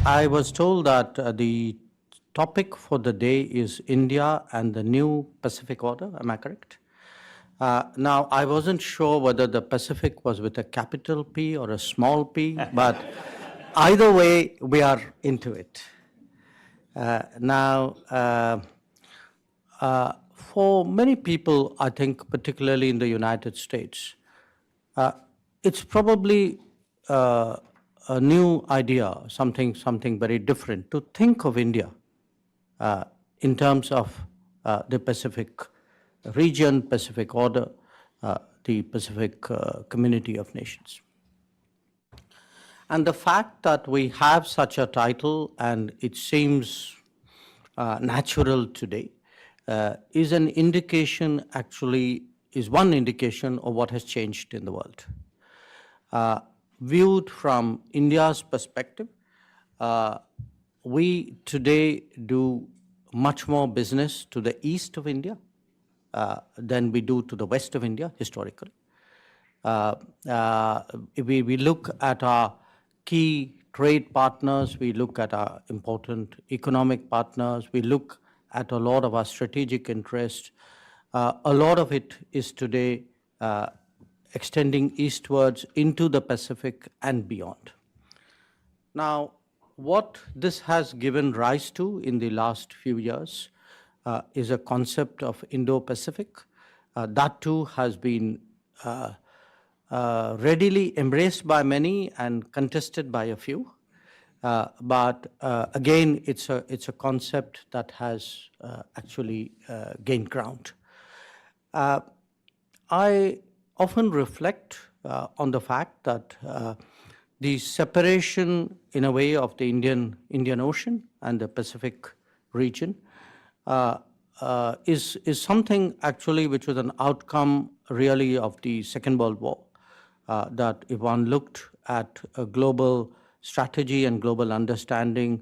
I was told that the topic for the day is India and the new Pacific Order. Am I correct? Now, I wasn't sure whether the Pacific was with a capital P or a small p, but either way, we are into it. For many people, I think, particularly in the United States, it's probably a new idea, something very different to think of India in terms of the Pacific region, Pacific Order, the Pacific Community of Nations. And the fact that we have such a title and it seems natural today is an indication, actually, is one indication of what has changed in the world. Viewed from India's perspective, we today do much more business to the east of India than we do to the west of India historically. We look at our key trade partners, we look at our important economic partners, we look at a lot of our strategic interests. A lot of it is today extending eastwards into the Pacific and beyond. Now, what this has given rise to in the last few years is a concept of Indo-Pacific. That too has been readily embraced by many and contested by a few. But again, it's a concept that has actually gained ground. I often reflect on the fact that the separation, in a way, of the Indian Ocean and the Pacific region is something actually which was an outcome really of the Second World War. That if one looked at a global strategy and global understanding,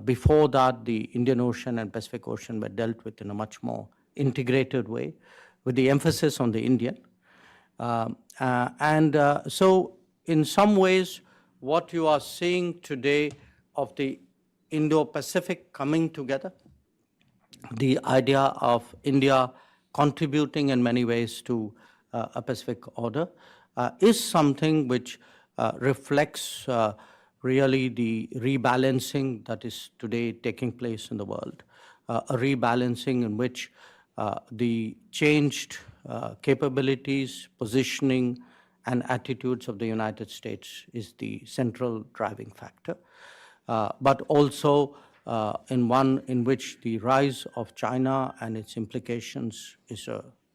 before that the Indian Ocean and Pacific Ocean were dealt with in a much more integrated way, with the emphasis on the Indian. So in some ways, what you are seeing today of the Indo-Pacific coming together, the idea of India contributing in many ways to a Pacific order, is something which reflects really the rebalancing that is today taking place in the world, a rebalancing in which the changed capabilities, positioning, and attitudes of the United States is the central driving factor. But also in which the rise of China and its implications is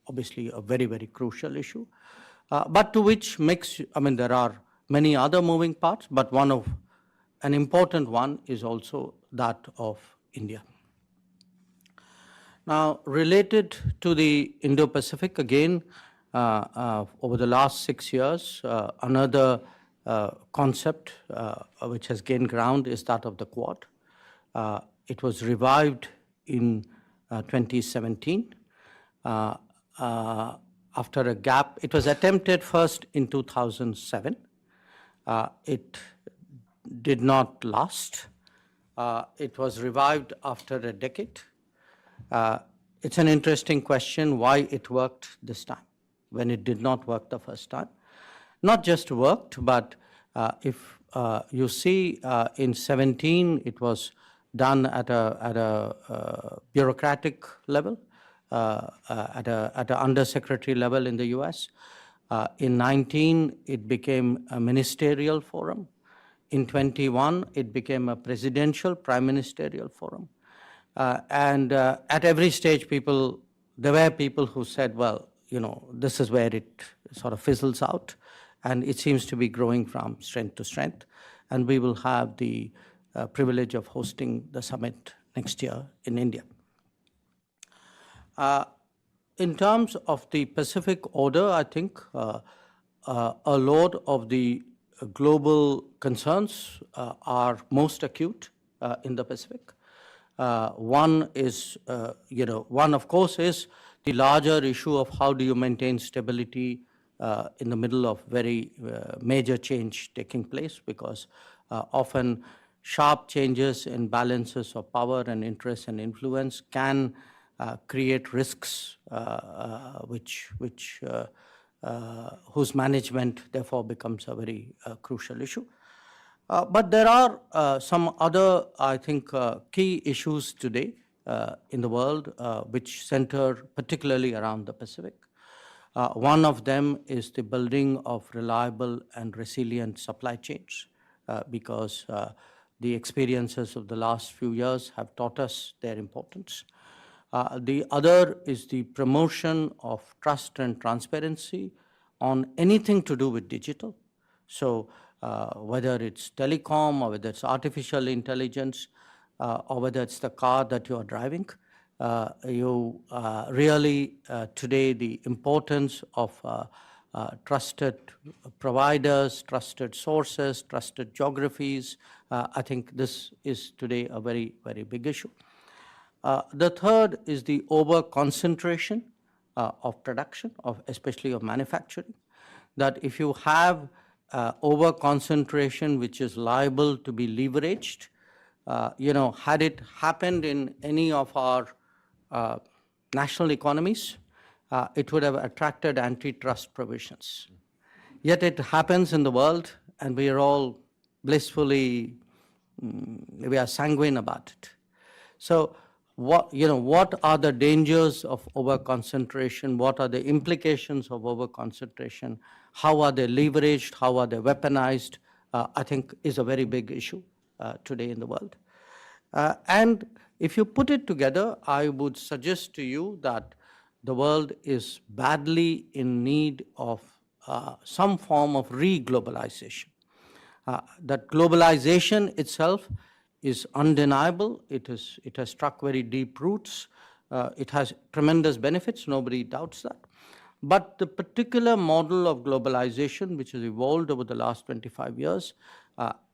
obviously a very, very crucial issue. But to which there are many other moving parts, but an important one is also that of India. Now, related to the Indo-Pacific, again, over the last 6 years, another concept which has gained ground is that of the Quad. It was revived in 2017 after a gap. It was attempted first in 2007. It did not last. It was revived after a decade. It's an interesting question why it worked this time when it did not work the first time. Not just worked, but if you see in 17, it was done at a bureaucratic level, at an undersecretary level in the US. In 19, it became a ministerial forum. In 21, it became a presidential, prime ministerial forum. And at every stage, there were people who said, well, this is where it sort of fizzles out, and it seems to be growing from strength to strength. And we will have the privilege of hosting the summit next year in India. In terms of the Pacific Order, I think a lot of the global concerns are most acute in the Pacific. One is, one of course is the larger issue of how do you maintain stability in the middle of very major change taking place, because often sharp changes in balances of power and interest and influence can create risks whose management therefore becomes a very crucial issue. But there are some other, I think, key issues today in the world which center particularly around the Pacific. One of them is the building of reliable and resilient supply chains because the experiences of the last few years have taught us their importance. The other is the promotion of trust and transparency on anything to do with digital. So whether it's telecom or whether it's artificial intelligence or whether it's the car that you are driving, really today the importance of trusted providers, trusted sources, trusted geographies, I think this is today a very, very big issue. The third is the over-concentration of production, especially of manufacturing, that if you have over-concentration which is liable to be leveraged, had it happened in any of our national economies, it would have attracted antitrust provisions. Yet it happens in the world, and we are all blissfully, we are sanguine about it. So what are the dangers of over-concentration? What are the implications of over-concentration? How are they leveraged? How are they weaponized? I think is a very big issue today in the world. And if you put it together, I would suggest to you that the world is badly in need of some form of re-globalization. That globalization itself is undeniable. It has struck very deep roots. It has tremendous benefits, nobody doubts that. But the particular model of globalization, which has evolved over the last 25 years,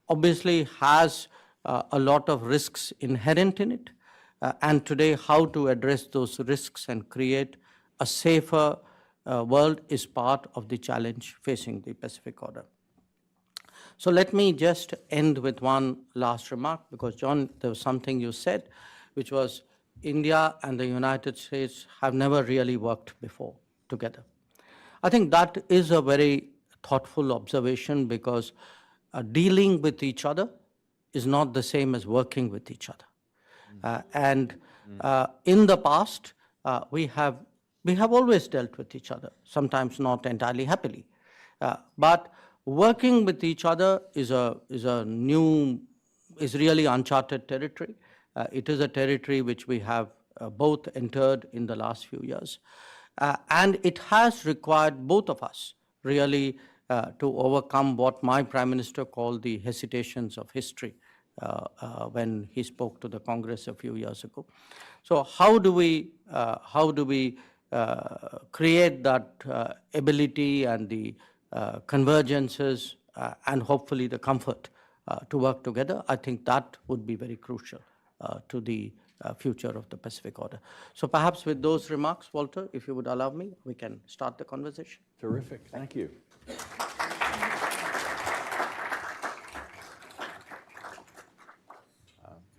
obviously has a lot of risks inherent in it. And today, how to address those risks and create a safer world is part of the challenge facing the Pacific Order. So let me just end with one last remark, because John, there was something you said, which was India and the United States have never really worked before together. I think that is a very thoughtful observation, because dealing with each other is not the same as working with each other. In the past, we have always dealt with each other, sometimes not entirely happily. But working with each other is really uncharted territory. It is a territory which we have both entered in the last few years. And it has required both of us really to overcome what my Prime Minister called the hesitations of history when he spoke to the Congress a few years ago. So how do we create that ability and the convergences and hopefully the comfort to work together? I think that would be very crucial to the future of the Pacific Order. So perhaps with those remarks, Walter, if you would allow me, we can start the conversation. Terrific. Thank you.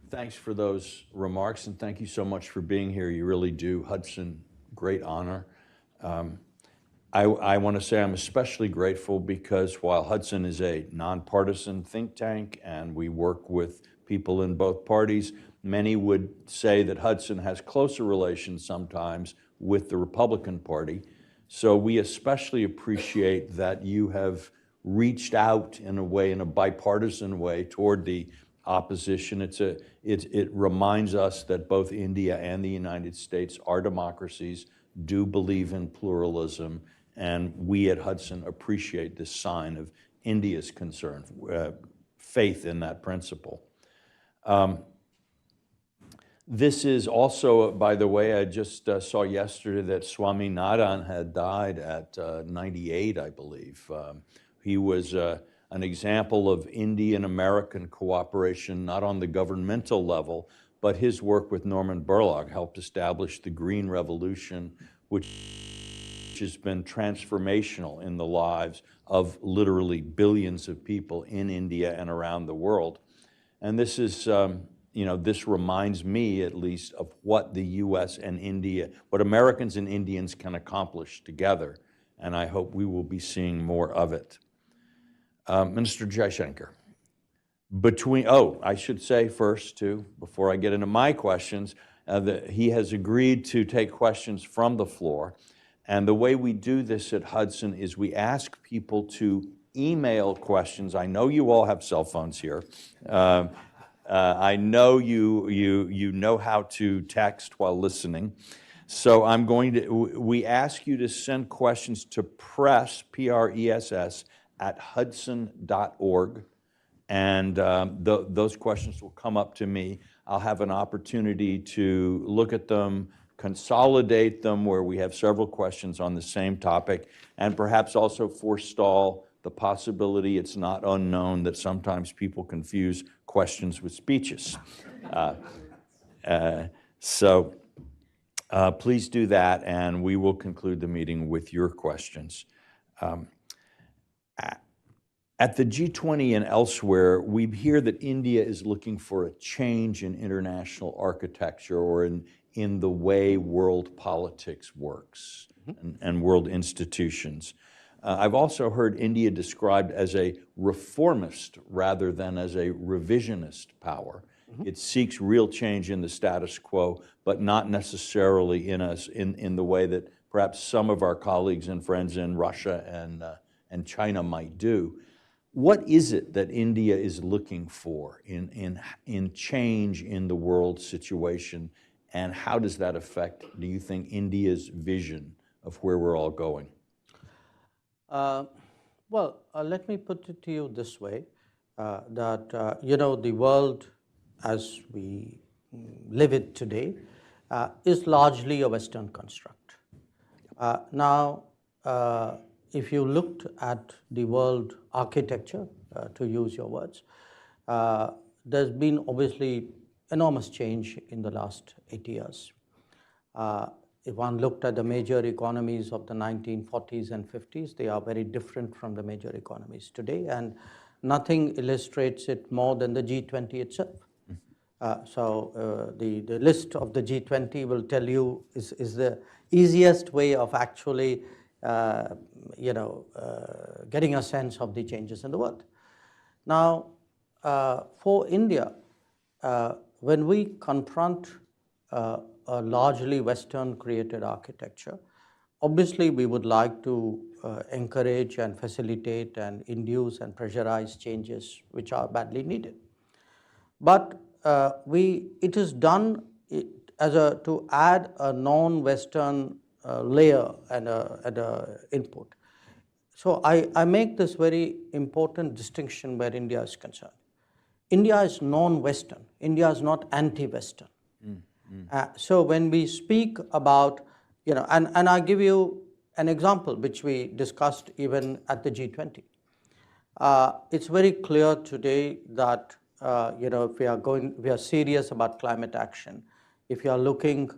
Thanks for those remarks, and thank you so much for being here. You really do Hudson great honor. I want to say I'm especially grateful because while Hudson is a nonpartisan think tank and we work with people in both parties, many would say that Hudson has closer relations sometimes with the Republican Party. So we especially appreciate that you have reached out in a way, in a bipartisan way, toward the opposition. It reminds us that both India and the United States are democracies, do believe in pluralism, and we at Hudson appreciate this sign of India's concern, faith in that principle. This is also, by the way, I just saw yesterday that Swami Nadan had died at 98, I believe. He was an example of Indian-American cooperation, not on the governmental level, but his work with Norman Borlaug helped establish the Green Revolution, which has been transformational in the lives of literally billions of people in India and around the world. And this is, this reminds me at least of what the U.S. and India, what Americans and Indians can accomplish together, and I hope we will be seeing more of it. Minister Jaishankar, I should say first too, before I get into my questions, that he has agreed to take questions from the floor. And the way we do this at Hudson is we ask people to email questions. I know you all have cell phones here. I know you know how to text while listening. So we ask you to send questions to press, P-R-E-S-S, at hudson.org. And those questions will come up to me. I'll have an opportunity to look at them, consolidate them where we have several questions on the same topic, and perhaps also forestall the possibility, it's not unknown, that sometimes people confuse questions with speeches. So please do that, and we will conclude the meeting with your questions. At the G20 and elsewhere, we hear that India is looking for a change in international architecture or in the way world politics works and world institutions. I've also heard India described as a reformist rather than as a revisionist power. It seeks real change in the status quo, but not necessarily in the way that perhaps some of our colleagues and friends in Russia and China might do. What is it that India is looking for in change in the world situation, and how does that affect, do you think, India's vision of where we're all going? Let me put it to you this way, that the world as we live it today is largely a Western construct. Now, if you looked at the world architecture, to use your words, there's been obviously enormous change in the last 8 years. If one looked at the major economies of the 1940s and 50s, they are very different from the major economies today, and nothing illustrates it more than the G20 itself. The list of the G20 will tell you is the easiest way of actually getting a sense of the changes in the world. Now, for India, when we confront a largely Western created architecture, obviously we would like to encourage and facilitate and induce and pressurize changes which are badly needed. But it is done to add a non-Western layer and a input. So I make this very important distinction where India is concerned. India is non-Western. India is not anti-Western. So when we speak about, and I'll give you an example which we discussed even at the G20. It's very clear today that if we are serious about climate action, if you are looking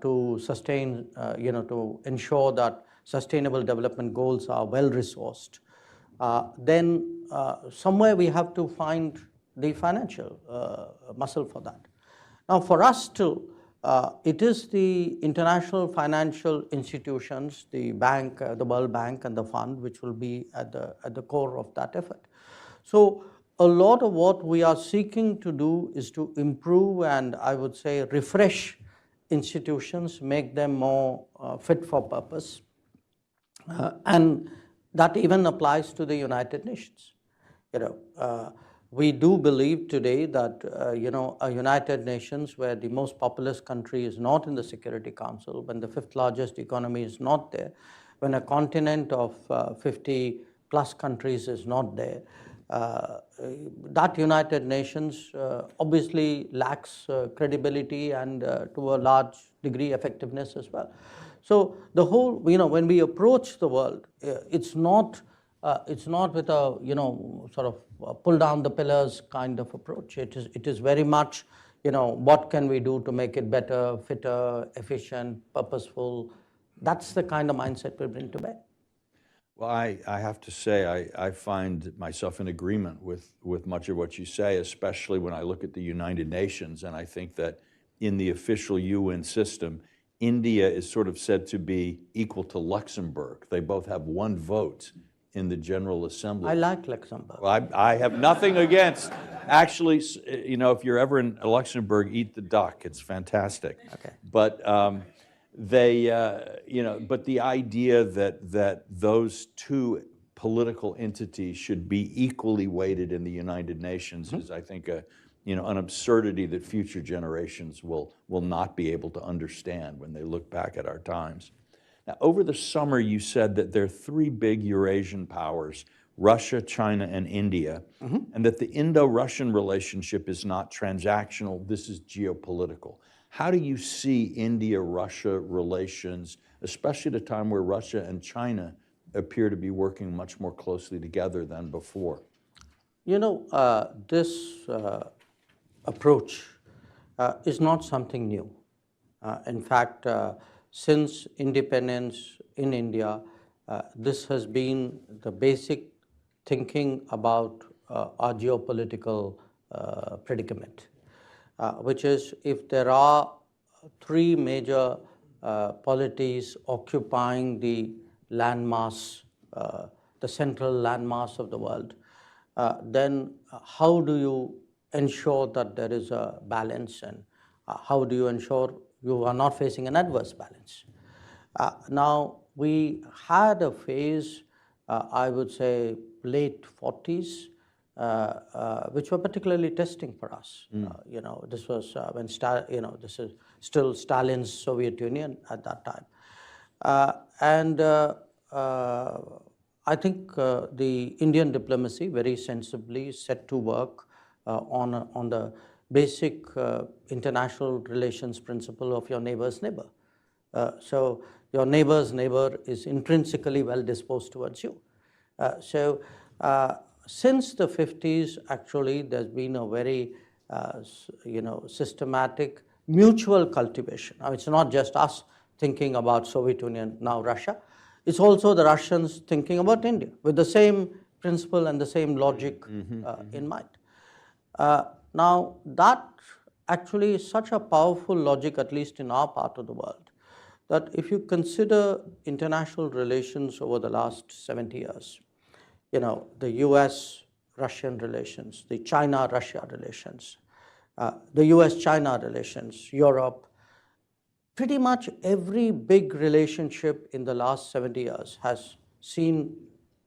to sustain, to ensure that sustainable development goals are well resourced, then somewhere we have to find the financial muscle for that. Now, for us too, it is the international financial institutions, the bank, the World Bank and the fund, which will be at the core of that effort. So a lot of what we are seeking to do is to improve and, I would say, refresh institutions, make them more fit for purpose. And that even applies to the United Nations. We do believe today that a United Nations where the most populous country is not in the Security Council, when the fifth largest economy is not there, when a continent of 50 plus countries is not there, that United Nations obviously lacks credibility and to a large degree effectiveness as well. So the whole, when we approach the world, it's not with a sort of pull down the pillars kind of approach. It is very much what can we do to make it better, fitter, efficient, purposeful. That's the kind of mindset we bring to bear. Well, I have to say, I find myself in agreement with much of what you say, especially when I look at the United Nations, and I think that in the official UN system, India is sort of said to be equal to Luxembourg. They both have one vote in the General Assembly. I like Luxembourg. Well, I have nothing against, actually, you know, if you're ever in Luxembourg, eat the duck, it's fantastic. Okay. But you know, but the idea that those two political entities should be equally weighted in the United Nations is, I think, you know, an absurdity that future generations will not be able to understand when they look back at our times. Now, over the summer, you said that there are three big Eurasian powers, Russia, China, and India, and that the Indo-Russian relationship is not transactional, this is geopolitical. How do you see India-Russia relations, especially at a time where Russia and China appear to be working much more closely together than before? You know, this approach is not something new. In fact, since independence in India, this has been the basic thinking about our geopolitical predicament, which is if there are three major polities occupying the landmass, the central landmass of the world, then how do you ensure that there is a balance, and how do you ensure you are not facing an adverse balance? Now, we had a phase, I would say late 40s, which were particularly testing for us. You know, this was when you know, this is still Stalin's Soviet Union at that time, and I think the Indian diplomacy very sensibly set to work on the basic international relations principle of your neighbor's neighbor. So your neighbor's neighbor is intrinsically well disposed towards you. Since the 50s, actually, there's been a very you know, systematic mutual cultivation. Now, it's not just us thinking about Soviet Union, now Russia. It's also the Russians thinking about India with the same principle and the same logic in mind. Now, that actually is such a powerful logic, at least in our part of the world, that if you consider international relations over the last 70 years, you know, the US-Russian relations, the China-Russia relations, the US-China relations, Europe, pretty much every big relationship in the last 70 years has seen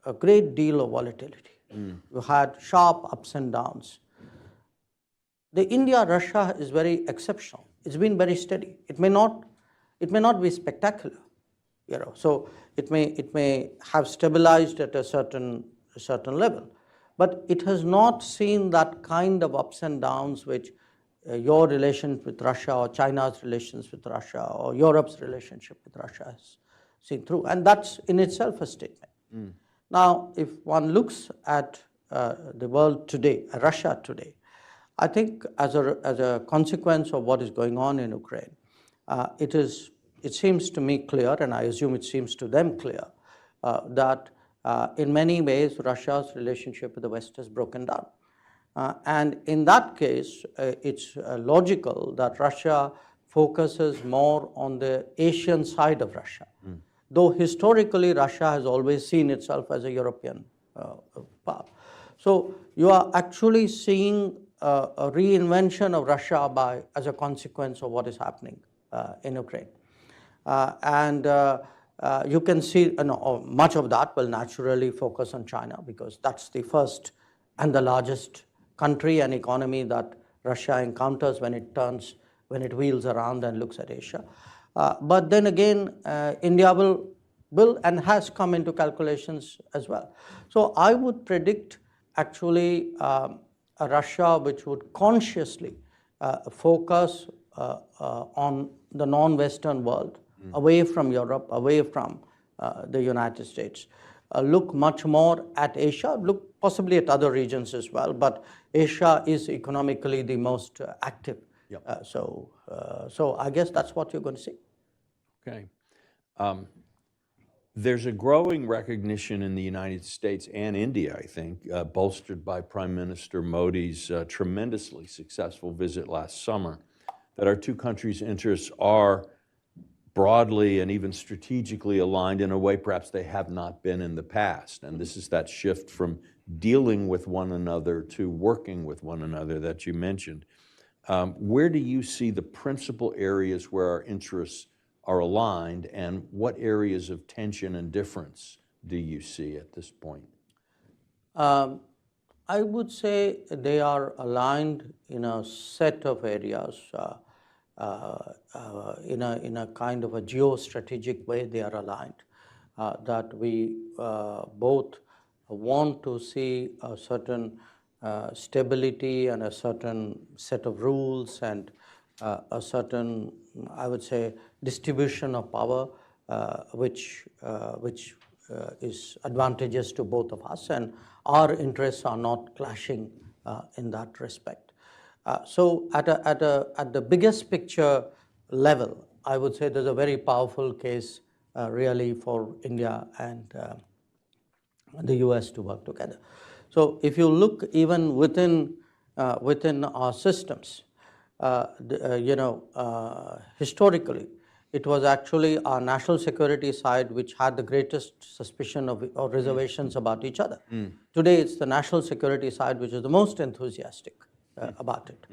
a great deal of volatility. You had sharp ups and downs. The India-Russia is very exceptional. It's been very steady. It may not be spectacular, you know. So it may have stabilized at a certain level, but it has not seen that kind of ups and downs which your relations with Russia or China's relations with Russia or Europe's relationship with Russia has seen through, and that's in itself a statement. Now, if one looks at the world today, Russia today, I think as a consequence of what is going on in Ukraine, it seems to me clear, and I assume it seems to them clear, that in many ways Russia's relationship with the West has broken down. And in that case, it's logical that Russia focuses more on the Asian side of Russia, though historically Russia has always seen itself as a European power. So you are actually seeing a reinvention of Russia as a consequence of what is happening in Ukraine. You can see much of that will naturally focus on China, because that's the first and the largest country and economy that Russia encounters when it wheels around and looks at Asia. But then again, India will and has come into calculations as well. So I would predict actually a Russia which would consciously focus on the non-Western world, away from Europe, away from the United States, look much more at Asia, look possibly at other regions as well, but Asia is economically the most active. Yep. So I guess that's what you're going to see. Okay. There's a growing recognition in the United States and India, I think, bolstered by Prime Minister Modi's tremendously successful visit last summer, that our two countries' interests are broadly and even strategically aligned in a way perhaps they have not been in the past. And this is that shift from dealing with one another to working with one another that you mentioned. Where do you see the principal areas where our interests are aligned, and what areas of tension and difference do you see at this point? I would say they are aligned in a set of areas. In a kind of a geostrategic way, they are aligned. That we both want to see a certain stability and a certain set of rules and a certain, I would say, distribution of power, which is advantageous to both of us, and our interests are not clashing in that respect. So at the biggest picture level, I would say there's a very powerful case really for India and the US to work together. So if you look even within our systems, historically, it was actually our national security side which had the greatest suspicion or reservations about each other. Today, it's the national security side which is the most enthusiastic about it.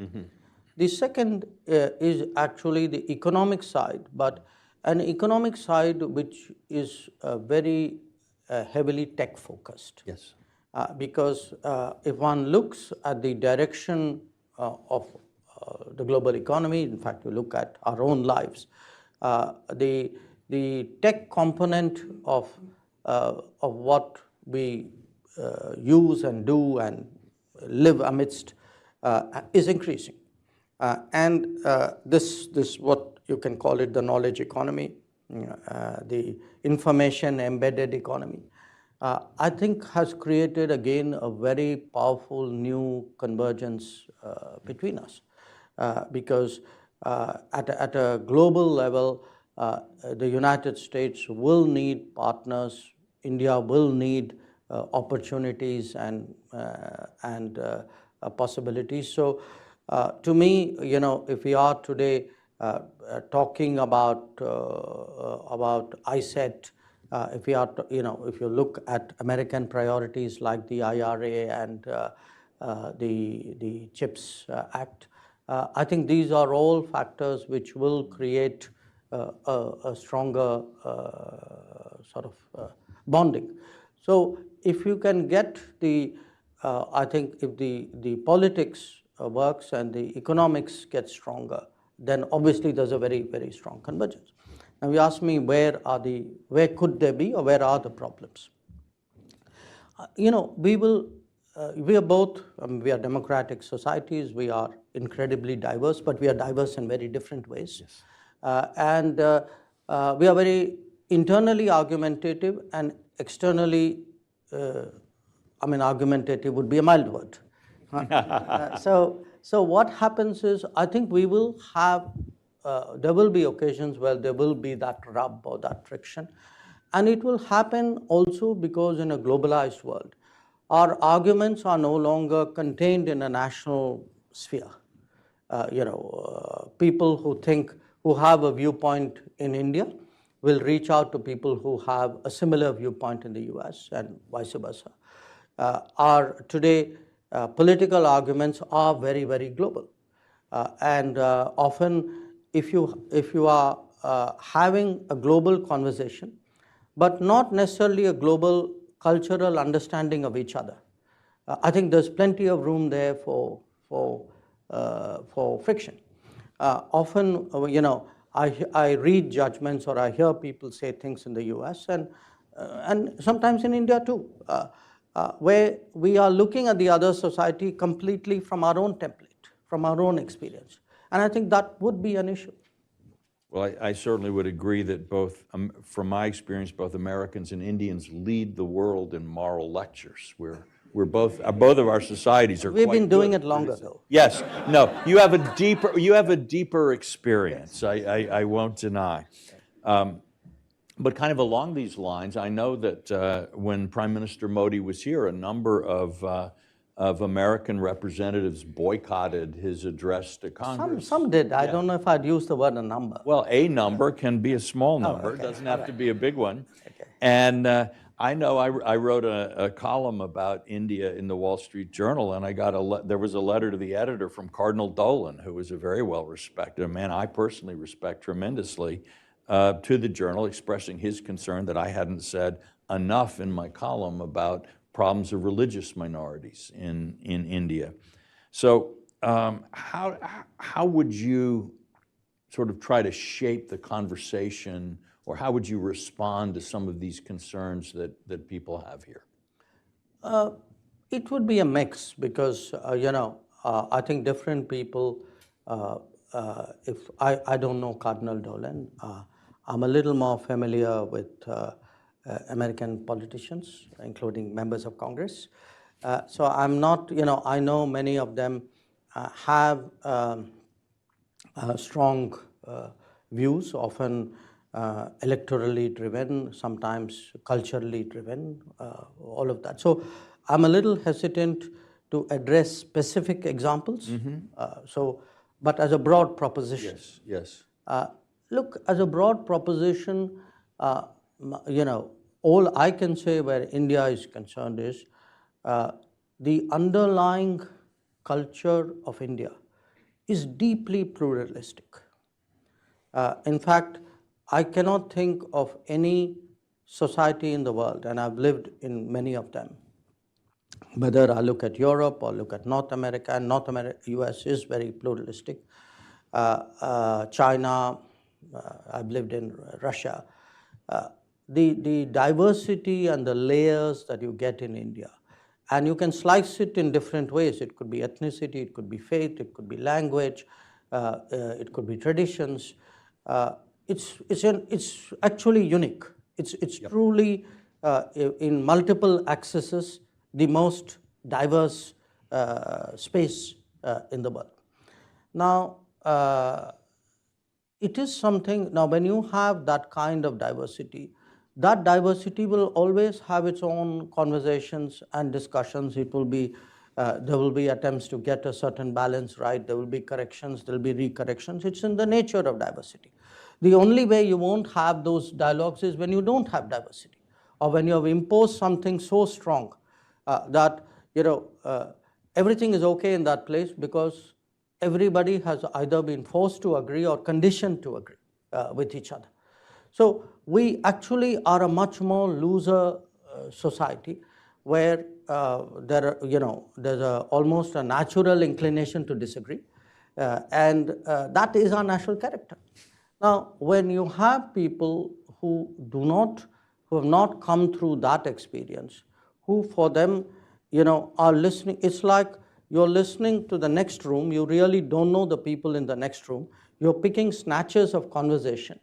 The second is actually the economic side, but an economic side which is very heavily tech focused. Yes. Because if one looks at the direction of the global economy, in fact, we look at our own lives, the tech component of what we use and do and live amidst is increasing. And this what you can call it the knowledge economy, the information embedded economy, I think has created again a very powerful new convergence between us. Because at a global level, the United States will need partners, India will need opportunities and possibilities. So to me, if we are today talking about ISET, if you look at American priorities like the IRA and the CHIPS Act, I think these are all factors which will create a stronger sort of bonding. So if you can get I think if the politics works and the economics get stronger, then obviously there's a very, very strong convergence. Now you ask me where could there be or where are the problems? We are both, we are democratic societies, we are incredibly diverse, but we are diverse in very different ways. Yes. And we are very internally argumentative and externally, argumentative would be a mild word. So what happens is, I think we will have, there will be occasions where there will be that rub or that friction. And it will happen also because in a globalized world, our arguments are no longer contained in a national sphere. People who have a viewpoint in India will reach out to people who have a similar viewpoint in the US and vice versa. Today, political arguments are very, very global. And often, if you are having a global conversation, but not necessarily a global cultural understanding of each other, I think there's plenty of room there for friction. Often, I read judgments or I hear people say things in the US and sometimes in India too, where we are looking at the other society completely from our own template, from our own experience. And I think that would be an issue. Well, I certainly would agree that both, from my experience, both Americans and Indians lead the world in moral lectures. We're both of our societies are We've quite been doing good. it longer though. Yes, no, you have a deeper experience. I won't deny. But kind of along these lines, I know that when Prime Minister Modi was here, a number of American representatives boycotted his address to Congress. Some did. I don't know if I'd use the word a number. Well, a number can be a small number. okay. It doesn't have to be a big one. Okay. And I know I wrote a column about India in the Wall Street Journal, and I got there was a letter to the editor from Cardinal Dolan, who was a very well-respected, a man I personally respect tremendously, to the Journal, expressing his concern that I hadn't said enough in my column about problems of religious minorities in India. So how would you sort of try to shape the conversation, or how would you respond to some of these concerns that people have here? It would be a mix because, I think different people, if I don't know Cardinal Dolan, I'm a little more familiar with American politicians, including members of Congress. So I'm not, I know many of them have strong views, often electorally driven, sometimes culturally driven, all of that. So I'm a little hesitant to address specific examples. But as a broad proposition. Yes. Look, as a broad proposition, all I can say where India is concerned is the underlying culture of India is deeply pluralistic. In fact, I cannot think of any society in the world, and I've lived in many of them, whether I look at Europe or look at North America, and US is very pluralistic. China, I've lived in Russia. The diversity and the layers that you get in India, and you can slice it in different ways. It could be ethnicity, it could be faith, it could be language, it could be traditions. It's actually unique. It's truly in multiple accesses the most diverse space in the world. Now, it is something, now when you have that kind of diversity, that diversity will always have its own conversations and discussions. It will be, there will be attempts to get a certain balance right, there will be corrections, there will be recorrections. It's in the nature of diversity. The only way you won't have those dialogues is when you don't have diversity, or when you have imposed something so strong that everything is okay in that place because everybody has either been forced to agree or conditioned to agree with each other. So we actually are a much more looser society where there's almost a natural inclination to disagree, and that is our national character. Now, when you have people who have not come through that experience, who for them, are listening, it's like you're listening to the next room, you really don't know the people in the next room, you're picking snatches of conversation,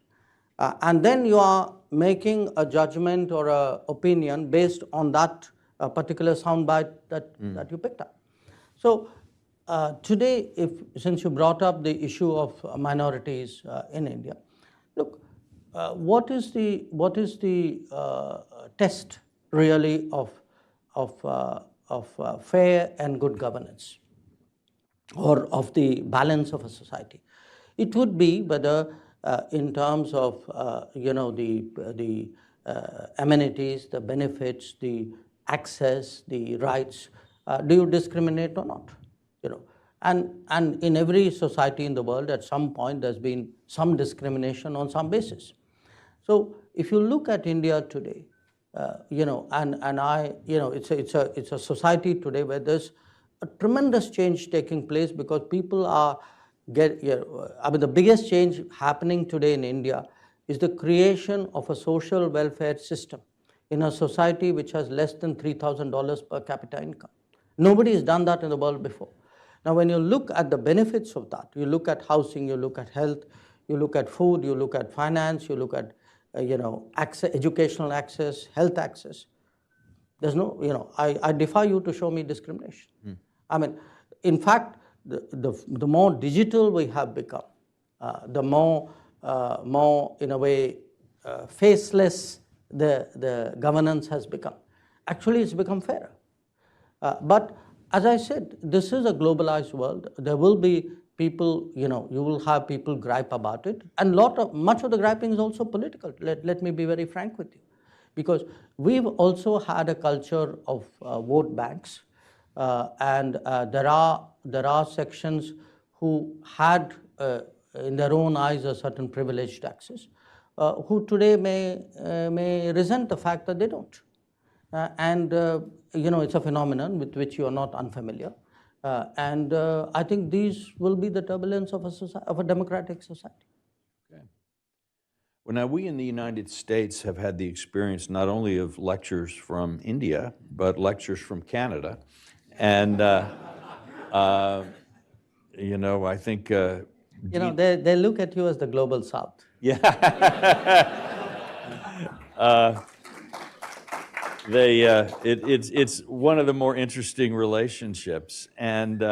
and then you are making a judgment or an opinion based on that particular soundbite that you picked up. So today, since you brought up the issue of minorities in India, look, what is the test really of fair and good governance, or of the balance of a society? It would be whether in terms of the amenities, the benefits, the access, the rights, do you discriminate or not? And in every society in the world, at some point, there's been some discrimination on some basis. So if you look at India today, it's a society today where there's a tremendous change taking place because people are the biggest change happening today in India is the creation of a social welfare system in a society which has less than $3,000 per capita income. Nobody has done that in the world before. Now, when you look at the benefits of that, you look at housing, you look at health, you look at food, you look at finance, you look at access, educational access, health access. There's no, I defy you to show me discrimination. I mean, in fact, the more digital we have become, the more in a way faceless the governance has become. Actually, it's become fairer. But as I said, this is a globalized world. There will be people, you will have people gripe about it. And much of the griping is also political. Let me be very frank with you. Because we've also had a culture of vote banks. And there are sections who had, in their own eyes, a certain privileged access, who today may resent the fact that they don't. It's a phenomenon with which you are not unfamiliar. I think these will be the turbulence of a democratic society. Okay. Well, now we in the United States have had the experience not only of lectures from India, but lectures from Canada. And, I think... they look at you as the global South. Yeah. It's one of the more interesting relationships. And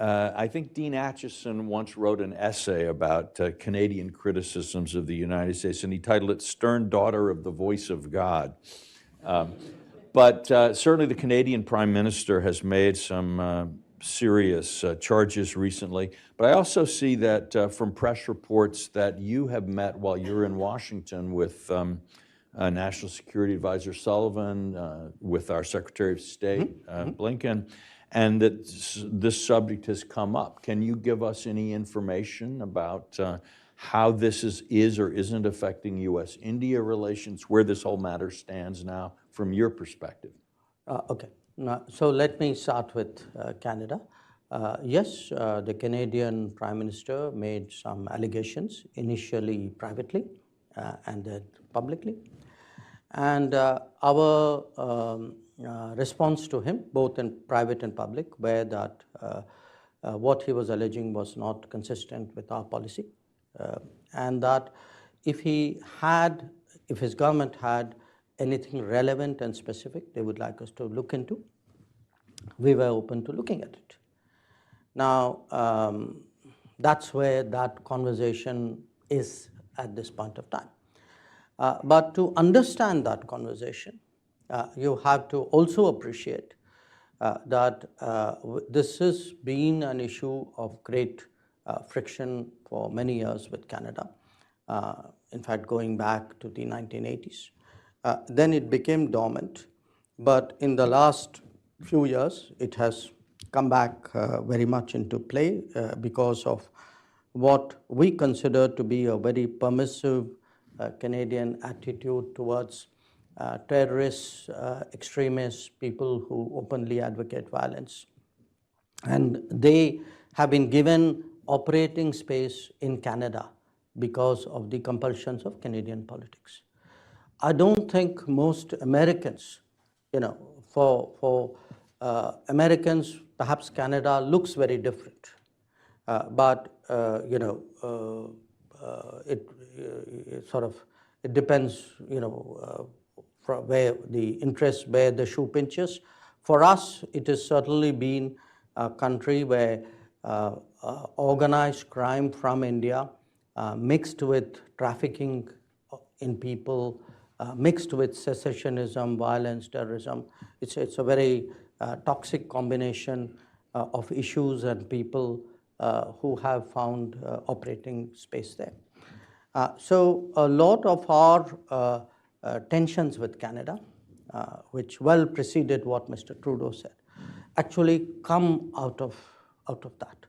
I think Dean Acheson once wrote an essay about Canadian criticisms of the United States, and he titled it "Stern Daughter of the Voice of God." But certainly the Canadian Prime Minister has made some serious charges recently. But I also see that from press reports that you have met while you're in Washington with National Security Advisor Sullivan, with our Secretary of State, Blinken, and that this subject has come up. Can you give us any information about how this is or isn't affecting U.S.-India relations, where this whole matter stands now from your perspective? Okay. So let me start with Canada. Yes, the Canadian Prime Minister made some allegations, initially privately and then publicly. And our response to him, both in private and public, were that what he was alleging was not consistent with our policy, and that if his government had anything relevant and specific they would like us to look into, we were open to looking at it. Now, that's where that conversation is at this point of time. But to understand that conversation, you have to also appreciate that this has been an issue of great friction for many years with Canada, in fact going back to the 1980s. Then it became dormant, but in the last few years it has come back very much into play because of what we consider to be a very permissive Canadian attitude towards terrorists, extremists, people who openly advocate violence. And they have been given operating space in Canada because of the compulsions of Canadian politics. I don't think most Americans, for Americans, perhaps Canada looks very different. It depends, from where the interest, where the shoe pinches. For us, it has certainly been a country where organized crime from India, mixed with trafficking in people, mixed with secessionism, violence, terrorism. It's a very toxic combination of issues and people who have found operating space there. So a lot of our tensions with Canada, which well preceded what Mr. Trudeau said, actually come out of that.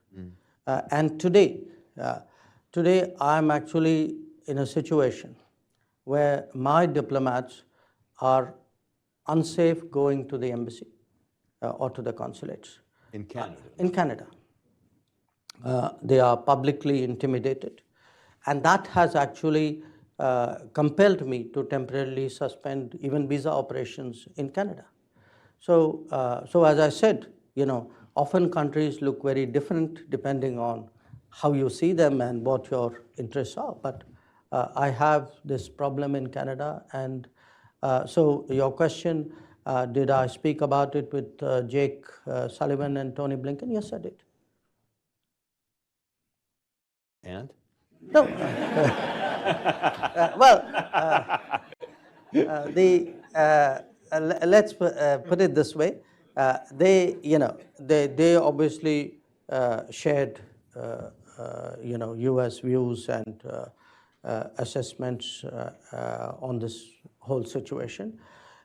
And today I'm actually in a situation where my diplomats are unsafe going to the embassy or to the consulates. In Canada? In Canada. They are publicly intimidated. And that has actually compelled me to temporarily suspend even visa operations in Canada. So as I said, often countries look very different depending on how you see them and what your interests are. But I have this problem in Canada. And so your question, did I speak about it with Jake Sullivan and Tony Blinken? Yes, I did. And? No. Let's put it this way. They obviously shared, U.S. views and assessments on this whole situation.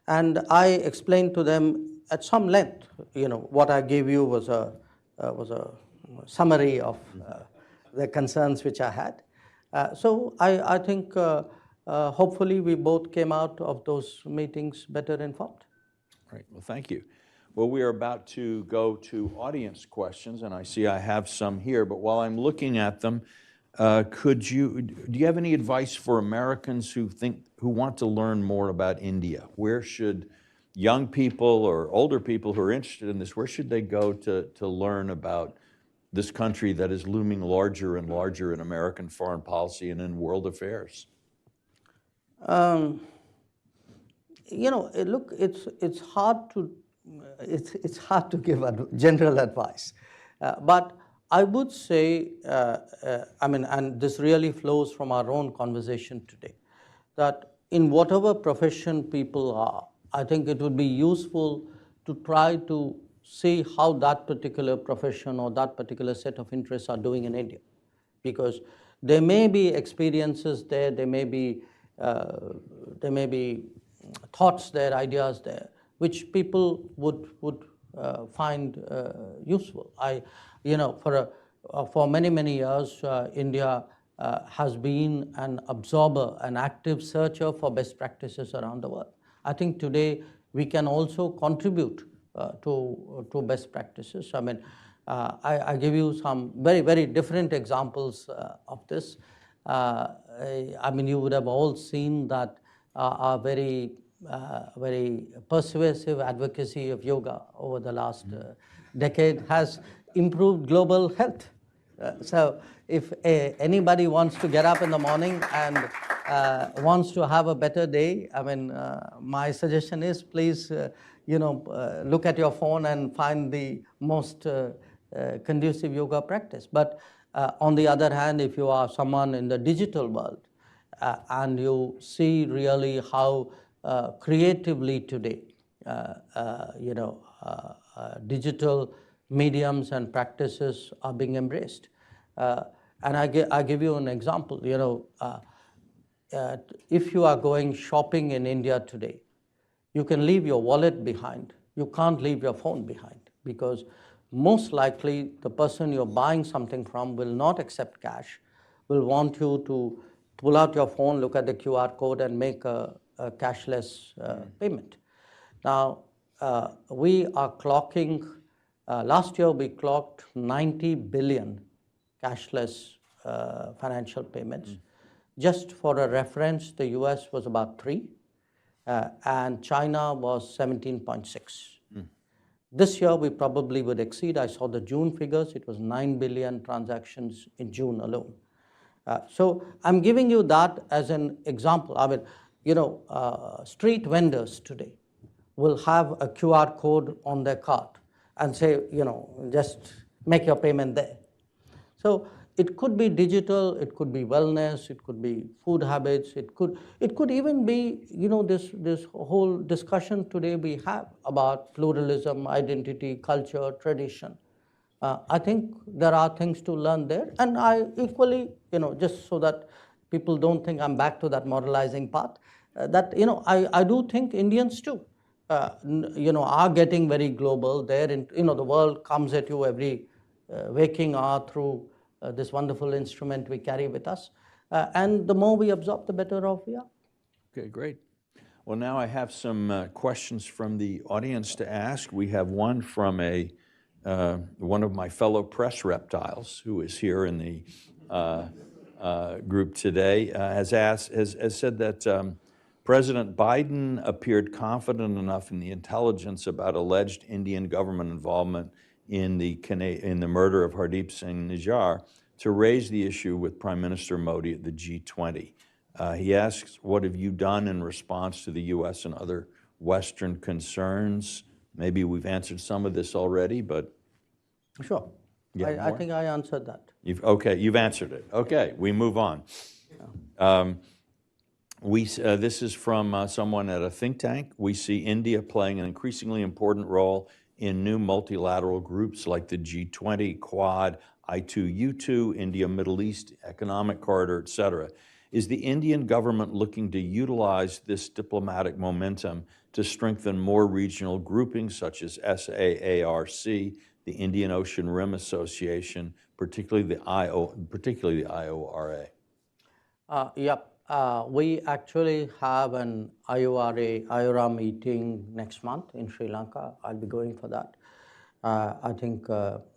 And I explained to them at some length, what I gave you was a summary of the concerns which I had. So I think hopefully we both came out of those meetings better informed. Right, well, thank you. Well, we are about to go to audience questions, and I see I have some here, but while I'm looking at them, do you have any advice for Americans who want to learn more about India? Where should young people or older people who are interested in this, where should they go to learn about this country that is looming larger and larger in American foreign policy and in world affairs? Look, it's hard to give general advice, but I would say, and this really flows from our own conversation today, that in whatever profession people are, I think it would be useful to try to see how that particular profession or that particular set of interests are doing in India, because there may be experiences there, there may be thoughts there, ideas there, which people would find useful. For many years, India has been an absorber, an active searcher for best practices around the world. I think today we can also contribute to best practices. I give you some very different examples of this. You would have all seen that our very persuasive advocacy of yoga over the last decade has improved global health. So if anybody wants to get up in the morning and wants to have a better day, my suggestion is please, look at your phone and find the most conducive yoga practice. But on the other hand, if you are someone in the digital world and you see really how creatively today, digital mediums and practices are being embraced. And I give you an example. If you are going shopping in India today, you can leave your wallet behind. You can't leave your phone behind, because most likely the person you're buying something from will not accept cash, will want you to pull out your phone, look at the QR code and make a cashless payment. Now, we are clocking, last year we clocked 90 billion cashless financial payments. Just for a reference, the US was about 3, and China was 17.6. This year we probably would exceed. I saw the June figures, it was 9 billion transactions in June alone. So I'm giving you that as an example. Street vendors today will have a QR code on their cart and say, just make your payment there. So it could be digital, it could be wellness, it could be food habits, it could even be, this whole discussion today we have about pluralism, identity, culture, tradition. I think there are things to learn there, and I equally, just so that people don't think I'm back to that moralizing part, I do think Indians too, are getting very global. The world comes at you every waking hour through this wonderful instrument we carry with us. And the more we absorb, the better off we are. Okay, great. Well, now I have some questions from the audience to ask. We have one from one of my fellow press reptiles who is here in the group today, has said that President Biden appeared confident enough in the intelligence about alleged Indian government involvement in the murder of Hardeep Singh Nijjar to raise the issue with Prime Minister Modi at the G20. He asks, what have you done in response to the U.S. and other Western concerns? Maybe we've answered some of this already, but... Sure. I think I answered that. You've answered it. Okay, we move on. This is from someone at a think tank. We see India playing an increasingly important role in new multilateral groups like the G20, Quad, I2U2, India-Middle East Economic Corridor, et cetera. Is the Indian government looking to utilize this diplomatic momentum to strengthen more regional groupings such as SAARC, the Indian Ocean Rim Association, particularly the IORA? Yep. We actually have an IORA meeting next month in Sri Lanka. I'll be going for that. I think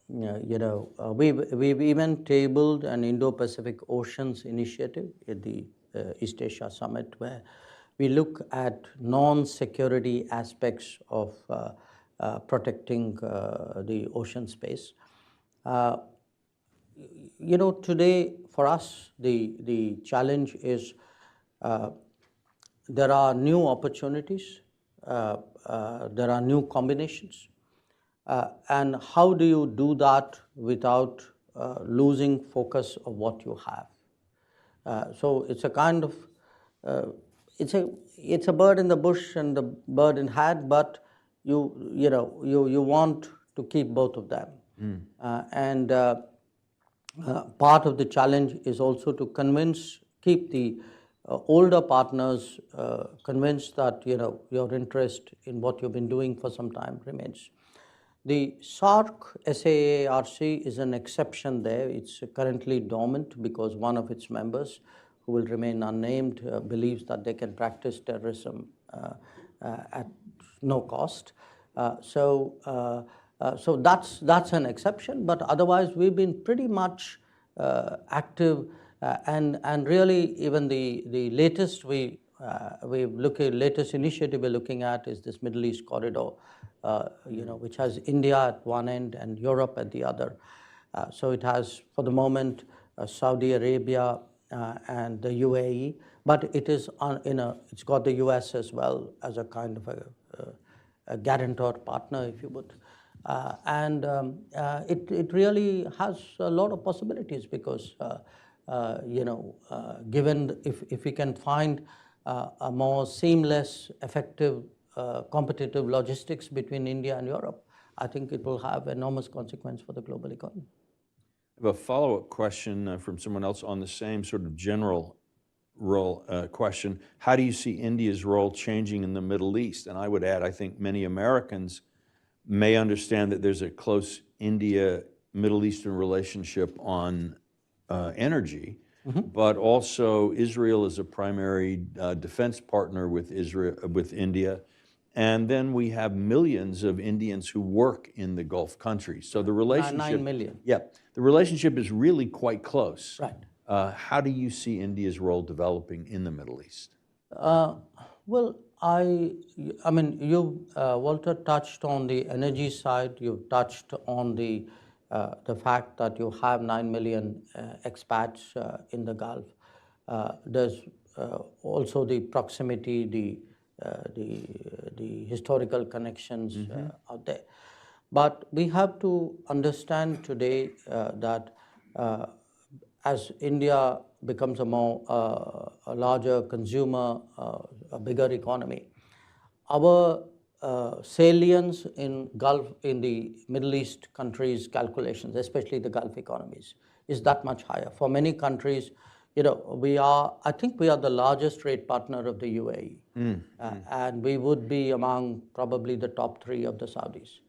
we've even tabled an Indo-Pacific Oceans initiative at the East Asia Summit, where we look at non-security aspects of protecting the ocean space. Today for us, the challenge is there are new opportunities, there are new combinations, and how do you do that without losing focus of what you have? So it's a kind of it's a bird in the bush and the bird in hand, but you want to keep both of them, part of the challenge is also to keep the older partners convinced that your interest in what you've been doing for some time remains. The SAARC is an exception there. It's currently dormant because one of its members, who will remain unnamed, believes that they can practice terrorism at no cost. So that's an exception, but otherwise we've been pretty much active, and really even the latest latest initiative we're looking at is this Middle East corridor, which has India at one end and Europe at the other. So it has, for the moment, Saudi Arabia and the UAE, but it is it's got the US as well as a kind of a guarantor partner, if you would. It really has a lot of possibilities because, given if we can find a more seamless, effective, competitive logistics between India and Europe, I think it will have enormous consequence for the global economy. I have a follow-up question from someone else on the same sort of general role question. How do you see India's role changing in the Middle East? And I would add, I think many Americans may understand that there's a close India-Middle Eastern relationship on energy, but also Israel is a primary defense partner with India. And then we have millions of Indians who work in the Gulf countries. So the relationship— 9 million. Yeah, the relationship is really quite close. Right. How do you see India's role developing in the Middle East? Well, I mean, you, Walter, touched on the energy side. You touched on the fact that you have 9 million expats in the Gulf. There's also the proximity, the historical connections out there. But we have to understand today that as India becomes a larger consumer, a bigger economy, our salience in the Middle East countries' calculations, especially the Gulf economies, is that much higher. For many countries, I think we are the largest trade partner of the UAE, and we would be among probably the top 3 of the Saudis.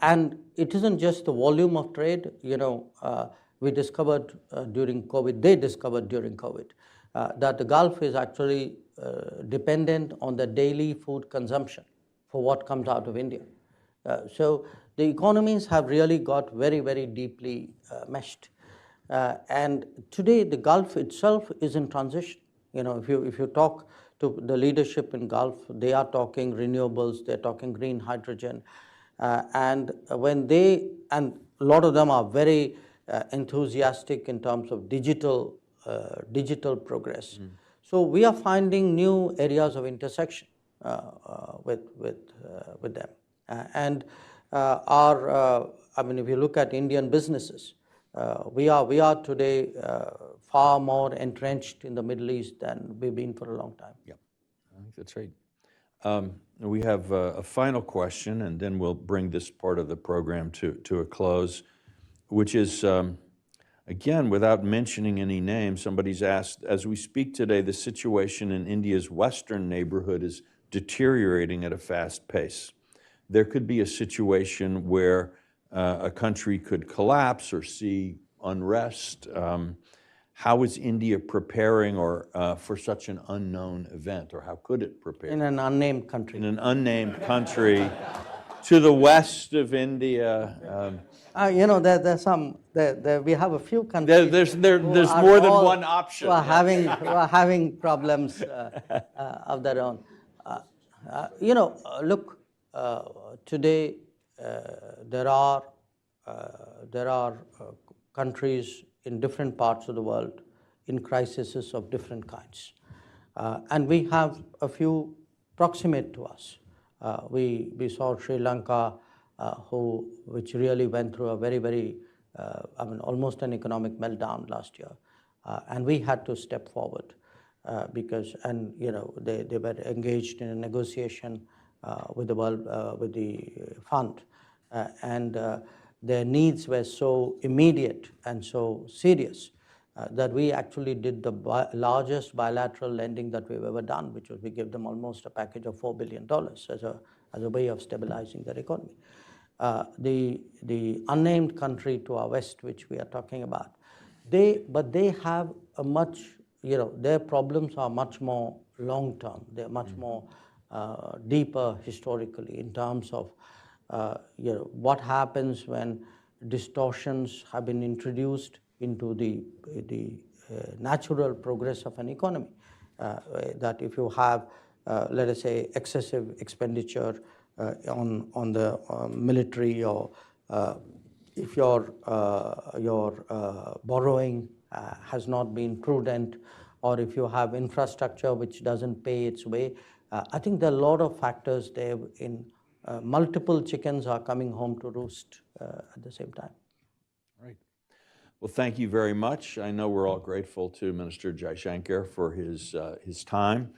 And it isn't just the volume of trade. We discovered during COVID, they discovered during COVID, that the Gulf is actually dependent on the daily food consumption for what comes out of India. So the economies have really got very, very deeply meshed. And today the Gulf itself is in transition. If you talk to the leadership in Gulf, they are talking renewables, they're talking green hydrogen, and a lot of them are very enthusiastic in terms of digital progress. So we are finding new areas of intersection with them. If you look at Indian businesses, we are today far more entrenched in the Middle East than we've been for a long time. Yeah, I think that's right. We have a final question, and then we'll bring this part of the program to a close, which is, again, without mentioning any names, somebody's asked, as we speak today, the situation in India's western neighborhood is deteriorating at a fast pace. There could be a situation where a country could collapse or see unrest. How is India preparing for such an unknown event, or how could it prepare? In an unnamed country. In an unnamed country to the west of India. You know, we have a few countries. There's more than one option. Who are having problems of their own. You know, look, today there are countries in different parts of the world in crises of different kinds. And we have a few proximate to us. We saw Sri Lanka, which really went through a very, almost an economic meltdown last year. And we had to step forward because, you know, they were engaged in a negotiation with the fund. And their needs were so immediate and so serious that we actually did the largest bilateral lending that we've ever done, which was we gave them almost a package of $4 billion as a way of stabilizing their economy. The unnamed country to our west, which we are talking about, they have a much, you know, their problems are much more long-term. They're much more deeper historically in terms of you know, what happens when distortions have been introduced into the natural progress of an economy. That if you have, let us say, excessive expenditure on the military, or if your borrowing has not been prudent, or if you have infrastructure which doesn't pay its way, I think there are a lot of factors there in multiple chickens are coming home to roost at the same time. Right. Well, thank you very much. I know we're all grateful to Minister Jaishankar for his time